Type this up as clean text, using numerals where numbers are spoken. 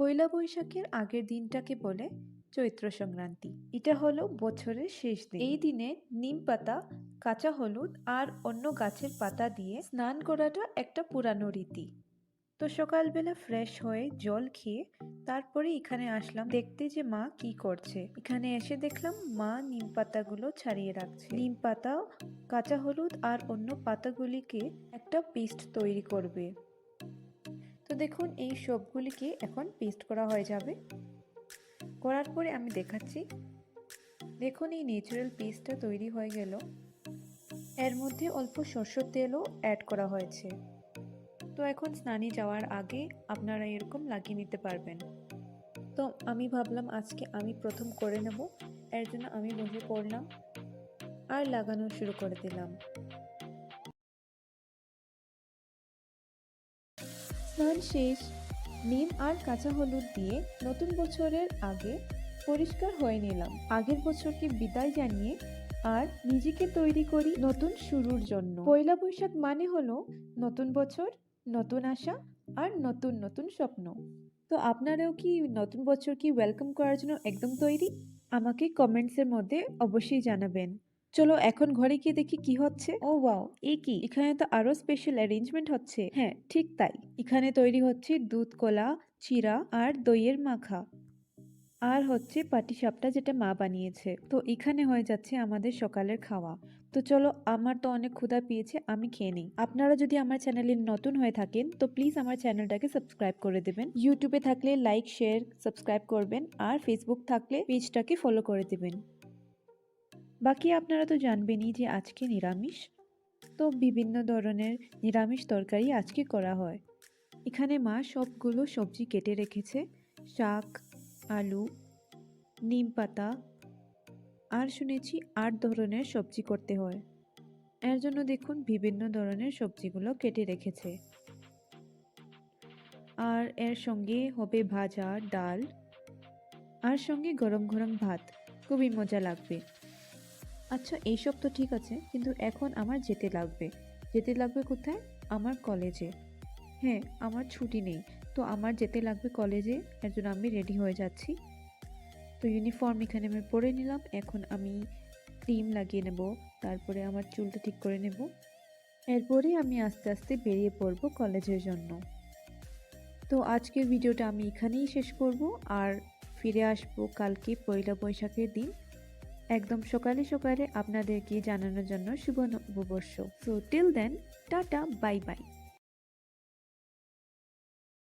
পয়লা বৈশাখের আগের দিনটাকে বলে চৈত্র সংক্রান্তি। এটা হলো বছরের শেষ দিন। এই দিনে নিম পাতা, কাঁচা হলুদ আর অন্য গাছের পাতা দিয়ে স্নান করাটা একটা পুরানো রীতি। তো সকালবেলা ফ্রেশ হয়ে জল খেয়ে তারপরে এখানে আসলাম দেখতে যে মা কি করছে। এখানে এসে দেখলাম মা নিম পাতাগুলো ছাড়িয়ে রাখছে। নিম পাতা, কাঁচা হলুদ আর অন্য পাতাগুলিকে একটা পেস্ট তৈরি করবে। তো দেখুন এই সবগুলিকে এখন পেস্ট করা হয়ে যাবে। করার পরে আমি দেখাচ্ছি। দেখুন এই ন্যাচারাল পেস্টটা তৈরি হয়ে গেল। এর মধ্যে অল্প সরষের তেলও অ্যাড করা হয়েছে। তো এখন স্নানে যাওয়ার আগে আপনারা এরকম লাগিয়ে নিতে পারবেন। তো আমি ভাবলাম আজকে আমি প্রথম করে নেব, এর জন্য আমি বসে পড়লাম আর লাগানো শুরু করে দিলাম। স্নান শেষ, নিম আর কাঁচা হলুদ দিয়ে নতুন বছরের আগে পরিষ্কার হয়ে নিলাম। আগের বছরকে বিদায় জানিয়ে আর নিজেকে তৈরি করি নতুন শুরুর জন্য। পয়লা বৈশাখ মানে হলো নতুন বছর, নতুন আশা আর নতুন নতুন স্বপ্ন। তো আপনারাও কি নতুন বছর কি ওয়েলকাম করার জন্য একদম তৈরি? আমাকে কমেন্টসের মধ্যে অবশ্যই জানাবেন। চলো এখন ঘরে গিয়ে দেখি কি হচ্ছে। ও ওয়াও, এ কি, এখানে তো আরো স্পেশাল অ্যারেঞ্জমেন্ট হচ্ছে। হ্যাঁ ঠিক তাই, এখানে তৈরি হচ্ছে দুধ কলা, চিরা আর দইয়ের মাখা, আর হচ্ছে পাটিসাপটা যেটা মা বানিয়েছে। তো এখানে হয়ে যাচ্ছে আমাদের সকালের খাওয়া। তো চলো, আমার তো অনেক ক্ষুধা পেয়েছে, আমি খেয়ে নিই। আপনারা যদি আমার চ্যানেলে নতুন হয়ে থাকেন তো প্লিজ আমার চ্যানেলটাকে সাবস্ক্রাইব করে দেবেন। ইউটিউবে থাকলে লাইক, শেয়ার, সাবস্ক্রাইব করবেন আর ফেসবুক থাকলে পেজটাকে ফলো করে দেবেন। বাকি আপনারা তো জানবেনই যে আজকে নিরামিষ। তো বিভিন্ন ধরনের নিরামিষ তরকারি আজকে করা হয়। এখানে মা সবগুলো সবজি কেটে রেখেছে, শাক, আলু, নিম পাতা আর শুনেছি 8 ধরনের সবজি করতে হয়। এর জন্য দেখুন বিভিন্ন ধরনের সবজিগুলো কেটে রেখেছে। আর এর সঙ্গে হবে ভাজা, ডাল আর সঙ্গে গরম গরম ভাত। খুবই মজা লাগবে। আচ্ছা এইসব তো ঠিক আছে, কিন্তু এখন আমার যেতে লাগবে। যেতে লাগবে কোথায়? আমার কলেজে। হ্যাঁ, আমার ছুটি নেই, তো আমার যেতে লাগবে কলেজে। এর জন্য আমি রেডি হয়ে যাচ্ছি। তো ইউনিফর্ম এখানে আমি পরে নিলাম। এখন আমি ক্রিম লাগিয়ে নেব, তারপরে আমার চুলটা ঠিক করে নেব। এরপরে আমি আস্তে আস্তে বেরিয়ে পড়ব কলেজের জন্য। তো আজকের ভিডিওটা আমি এখানেই শেষ করব, আর ফিরে আসব কালকে পয়লা বৈশাখের দিন একদম সকালে সকালে আপনাদেরকে জানানোর জন্য শুভ নববর্ষ। So till then, tata, bye by.